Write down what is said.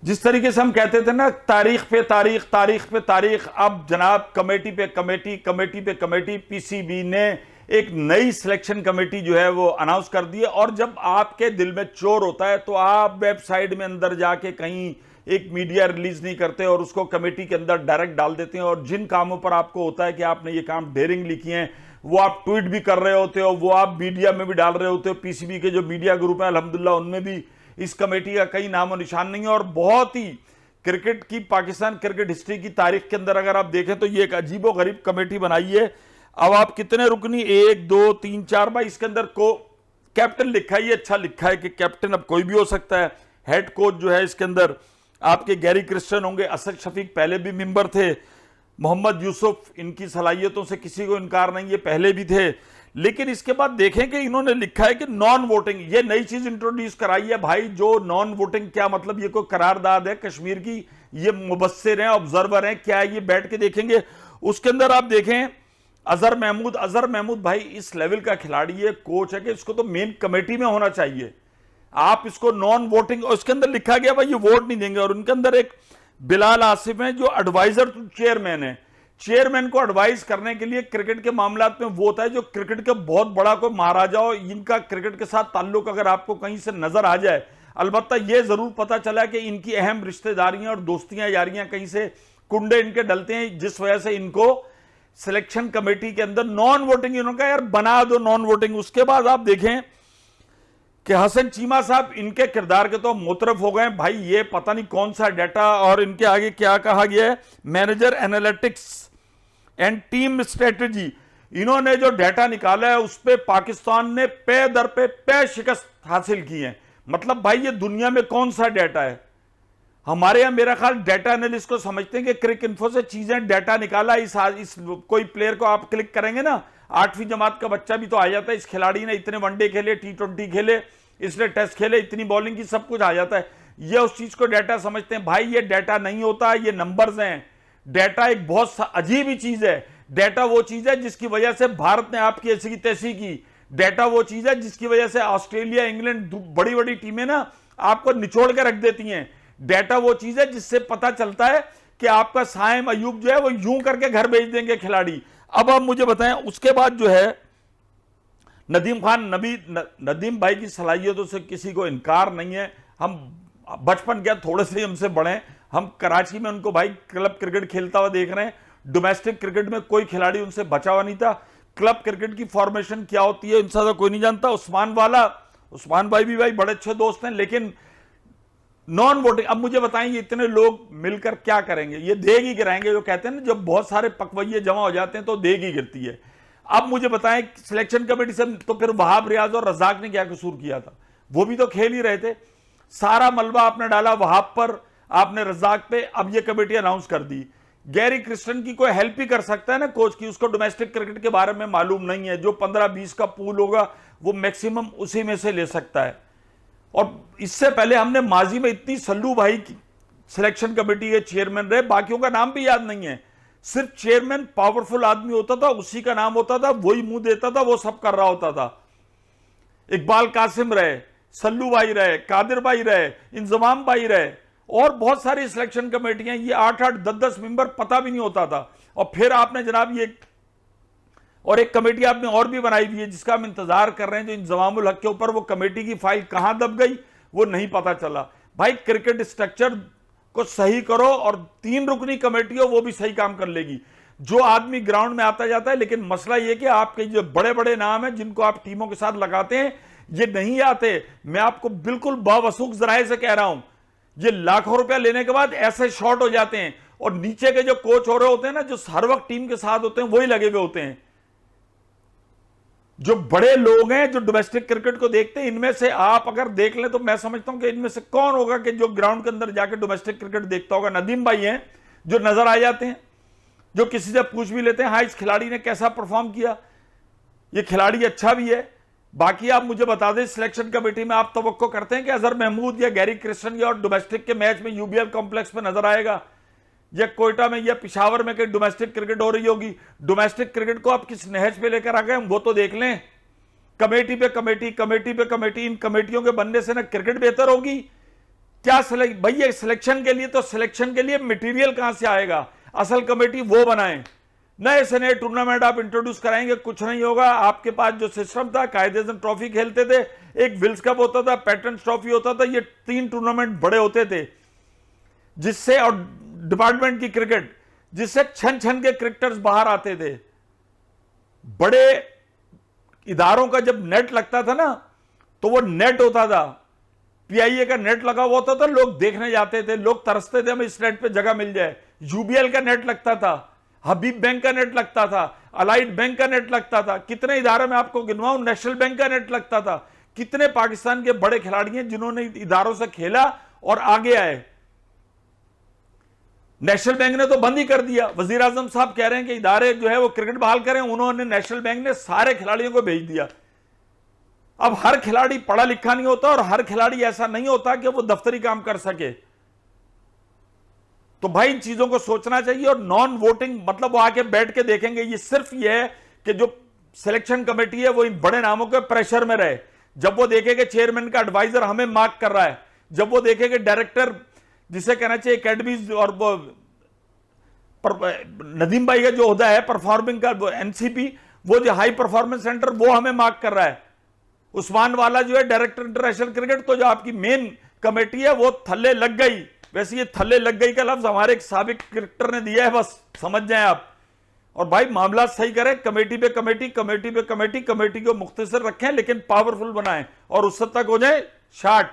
जिस तरीके से हम कहते थे ना, तारीख पे तारीख, तारीख पे तारीख, अब जनाब कमेटी पे कमेटी, कमेटी पे कमेटी, पीसीबी ने एक नई सिलेक्शन कमेटी जो है वो अनाउंस कर दी है। और जब आपके दिल में चोर होता है तो आप वेबसाइट में अंदर जाके कहीं एक मीडिया रिलीज नहीं करते और उसको कमेटी के अंदर डायरेक्ट डाल देते हैं। और जिन कामों पर आपको होता है कि आपने ये काम डेयरिंगली किए हैं, वो आप ट्वीट भी कर रहे होते हो, वो आप मीडिया में भी डाल रहे होते हो। पीसीबी के जो मीडिया ग्रुप है अल्हम्दुलिल्लाह उनमें भी इस कमेटी का कई नामो निशान नहीं है। और बहुत ही क्रिकेट की, पाकिस्तान क्रिकेट हिस्ट्री की तारीख के अंदर अगर आप देखें तो ये एक अजीबो गरीब कमेटी बनाई है। अब आप कितने रुकनी, 1 2 3 4 भाई, इसके अंदर को कैप्टन लिखा है, ये अच्छा लिखा है कि कैप्टन अब कोई भी हो सकता है। हेड कोच जो है इसके अंदर आपके गैरी क्रिस्टन होंगे, असद शफीक पहले भी मेंबर थे, मोहम्मद यूसुफ, इनकी सलाहियतों से किसी को इनकार नहीं, ये पहले भी थे। लेकिन इसके बाद देखें कि इन्होंने लिखा है कि नॉन वोटिंग, ये नई चीज इंट्रोड्यूस कराई है भाई। जो नॉन वोटिंग, क्या मतलब, ये कोई करारदाद है कश्मीर की? ये मुबस्सिर हैं, ऑब्जर्वर हैं, क्या है ये? बैठ के देखेंगे। उसके अंदर आप देखें अजहर महमूद भाई इस लेवल का खिलाड़ी है, कोच है कि इसको तो मेन कमेटी में होना चाहिए। आप इसको नॉन वोटिंग, और इसके अंदर लिखा गया भाई ये वोट नहीं देंगे। और उनके अंदर एक बिलाल आसिफ है जो एडवाइजर टू चेयरमैन है। चेयरमैन को एडवाइस करने के लिए क्रिकेट के मामलात में वो होता है जो क्रिकेट के बहुत बड़ा कोई महाराजा हो, इनका क्रिकेट के साथ ताल्लुक अगर आपको कहीं से नजर आ जाए। अलबत्ता ये जरूर पता चला कि इनकी अहम रिश्तेदारियां और दोस्तियां यारियां कहीं से कुंडे इनके डलते हैं, जिस वजह से इनको सिलेक्शन कमेटी के अंदर नॉन वोटिंग, इन्होंने कहा यार बना दो नॉन वोटिंग। उसके बाद आप देखें कि हसन चीमा साहब इनके किरदार के तो मुतरफ हो गए भाई। ये पता नहीं कौन सा डाटा, और इनके आगे क्या कहा गया है, manager analytics and team strategy. इन्होंने जो डाटा निकाला है उस पे पाकिस्तान ने पे दर पे शिकस्त हासिल की है। मतलब भाई ये दुनिया में कौन सा डाटा है? हमारे यहां मेरा ख्याल डाटा एनालिस्ट को समझते हैं कि क्रिक इन्फो से चीजें डाटा निकाला, इस कोई प्लेयर को आप क्लिक करेंगे ना, 8वीं जमात का बच्चा भी तो आ जाता है, इस खिलाड़ी ने इतने वनडे खेले, T20 खेले, इसने टेस्ट खेले, इतनी बॉलिंग की, सब कुछ आ जाता है। ये उस चीज को डाटा समझते हैं। भाई ये डाटा नहीं होता, ये नंबर्स हैं। डाटा एक बहुत अजीब ही चीज है। डाटा वो चीज है जिसकी वजह से भारत ने आपकी ऐसी की तैसी की। डाटा वो चीज है जिसकी वजह से ऑस्ट्रेलिया, इंग्लैंड, बड़ी बड़ी टीमें ना आपको निचोड़ के रख देती हैं। डाटा वो चीज है जिससे पता चलता है कि आपका साइम अयूब जो है वो यूं करके घर भेज देंगे खिलाड़ी। अब आप मुझे बताएं, उसके बाद जो है नदीम भाई की सलाहियतों से किसी को इनकार नहीं है। हम बचपन क्या, थोड़े से हमसे बड़े, हम कराची में उनको भाई क्लब क्रिकेट खेलता हुआ देख रहे हैं। डोमेस्टिक क्रिकेट में कोई खिलाड़ी उनसे बचा हुआ नहीं था। क्लब क्रिकेट की फॉर्मेशन क्या होती है इनसे कोई नहीं जानता। उस्मान भाई भी भाई बड़े अच्छे दोस्त हैं, लेकिन नॉन वोटिंग। अब मुझे बताएं ये इतने लोग मिलकर क्या करेंगे? ये देग ही गिराएंगे। जो कहते हैं ना, जब बहुत सारे पकवैये जमा हो जाते हैं तो देग ही गिरती है। अब मुझे बताएं सिलेक्शन कमेटी से तो फिर वहाब रियाज और रजाक ने क्या कसूर किया था? वो भी तो खेल ही रहे थे। सारा मलबा आपने डाला वहाब पर, आपने रजाक पे। अब ये कमेटी अनाउंस कर दी। गैरी क्रिस्टन की कोई हेल्प ही कर सकता है ना कोच की? उसको डोमेस्टिक क्रिकेट के बारे में मालूम नहीं है। जो 15-20 का पूल होगा वो मैक्सिमम उसी में से ले सकता है। और इससे पहले हमने माजी में इतनी, सल्लू भाई की सिलेक्शन कमेटी के चेयरमैन रहे, बाकियों का नाम भी याद नहीं है। सिर्फ चेयरमैन पावरफुल आदमी होता था, उसी का नाम होता था, वही मुंह देता था, वो सब कर रहा होता था। इकबाल कासिम रहे, सल्लू भाई रहे, कादिर भाई रहे, इंजमाम भाई रहे, और बहुत सारी सिलेक्शन कमेटियां, ये 8-8 10-10 मेंबर, पता भी नहीं होता था। और फिर आपने जनाब ये और एक कमेटी आपने और भी बनाई हुई है जिसका हम इंतजार कर रहे हैं, जो इंजमामुल हक के ऊपर। वो कमेटी की फाइल कहां दब गई वो नहीं पता चला। भाई क्रिकेट स्ट्रक्चर को सही करो, और 3 रुकनी कमेटी हो वो भी सही काम कर लेगी। जो आदमी ग्राउंड में आता जाता है, लेकिन मसला यह कि आपके जो बड़े बड़े नाम हैं जिनको आप टीमों के साथ लगाते हैं, ये नहीं आते। मैं आपको बिल्कुल बावसूख जराए से कह रहा हूं, ये लाखों रुपया लेने के बाद ऐसे शॉर्ट हो जाते हैं। और नीचे के जो कोच हो रहे होते हैं ना, जो हर वक्त टीम के साथ होते हैं, वही लगे हुए होते हैं। जो बड़े लोग हैं जो डोमेस्टिक क्रिकेट को देखते हैं, इनमें से आप अगर देख लें तो मैं समझता हूं कि इनमें से कौन होगा कि जो ग्राउंड के अंदर जाकर डोमेस्टिक क्रिकेट देखता होगा? नदीम भाई हैं जो नजर आ जाते हैं, जो किसी से पूछ भी लेते हैं, हाँ इस खिलाड़ी ने कैसा परफॉर्म किया, ये खिलाड़ी अच्छा भी है। बाकी आप मुझे बता दें, सिलेक्शन कमेटी में आप तवक्को करते हैं कि अजहर महमूद या गैरी क्रिस्टन या डोमेस्टिक के मैच में यूबीएल कॉम्प्लेक्स में नजर आएगा, या कोयटा में या पिशावर में कहीं डोमेस्टिक क्रिकेट हो रही होगी? डोमेस्टिक क्रिकेट को आप किस नहज पे लेकर आ गए वो तो देख लें। कमेटी पे कमेटी, कमेटी पे कमेटी, इन कमेटियों के बनने से ना क्रिकेट बेहतर होगी क्या भैया सिलेक्शन के लिए, तो सिलेक्शन के लिए मटेरियल कहां से आएगा? असल कमेटी वो बनाए, नए से नए टूर्नामेंट आप इंट्रोड्यूस कराएंगे, कुछ नहीं होगा। आपके पास जो सिस्टम था, कायदे से ट्रॉफी खेलते थे, एक विल्स कप होता था, पैटर्न्स ट्रॉफी होता था, ये 3 टूर्नामेंट बड़े होते थे जिससे, और डिपार्टमेंट की क्रिकेट, जिससे छन छन के क्रिकेटर्स बाहर आते थे। बड़े इदारों का जब नेट लगता था ना, तो वो नेट होता था, पीआईए का नेट लगा हुआ होता था, लोग देखने जाते थे, लोग तरसते थे हमें इस नेट पे जगह मिल जाए। यूबीएल का नेट लगता था, हबीब बैंक का नेट लगता था, अलाइड बैंक का नेट लगता था, कितने इदारों में आपको गिनवाऊं, नेशनल बैंक का नेट लगता था। कितने पाकिस्तान के बड़े खिलाड़ी हैं जिन्होंने इदारों से खेला और आगे आए। नेशनल बैंक ने तो बंद ही कर दिया। वजीर आजम साहब कह रहे हैं कि इदारे जो है वो क्रिकेट बहाल करें, उन्होंने, नेशनल बैंक ने सारे खिलाड़ियों को भेज दिया। अब हर खिलाड़ी पढ़ा लिखा नहीं होता और हर खिलाड़ी ऐसा नहीं होता कि वो दफ्तरी काम कर सके। तो भाई इन चीजों को सोचना चाहिए। और नॉन वोटिंग मतलब वो आके बैठ के देखेंगे, ये सिर्फ ये है कि जो सिलेक्शन कमेटी है वो इन बड़े नामों के प्रेशर में रहे। जब वो देखे कि चेयरमैन का एडवाइजर हमें मार्क कर रहा है, जब वो देखे कि डायरेक्टर, जिसे कहना चाहिए एकेडमीज, और वो नदीम भाई का जो होता है परफॉर्मिंग का, वो एनसीपी, वो जो हाई परफॉर्मेंस सेंटर, वो हमें मार्क कर रहा है। उस्मान वाला जो है डायरेक्टर इंटरनेशनल क्रिकेट, तो जो आपकी मेन कमेटी है वो थल्ले लग गई। वैसे ये थल्ले लग गई का लफ्ज हमारे एक साबिक क्रिकेटर ने दिया है, बस समझ जाएं आप। और भाई मामला सही करें, कमेटी पे कमेटी, कमेटी पे कमेटी, कमेटी को मुख्तसर रखें लेकिन पावरफुल बनाएं और उस तक हो जाए शार्ट।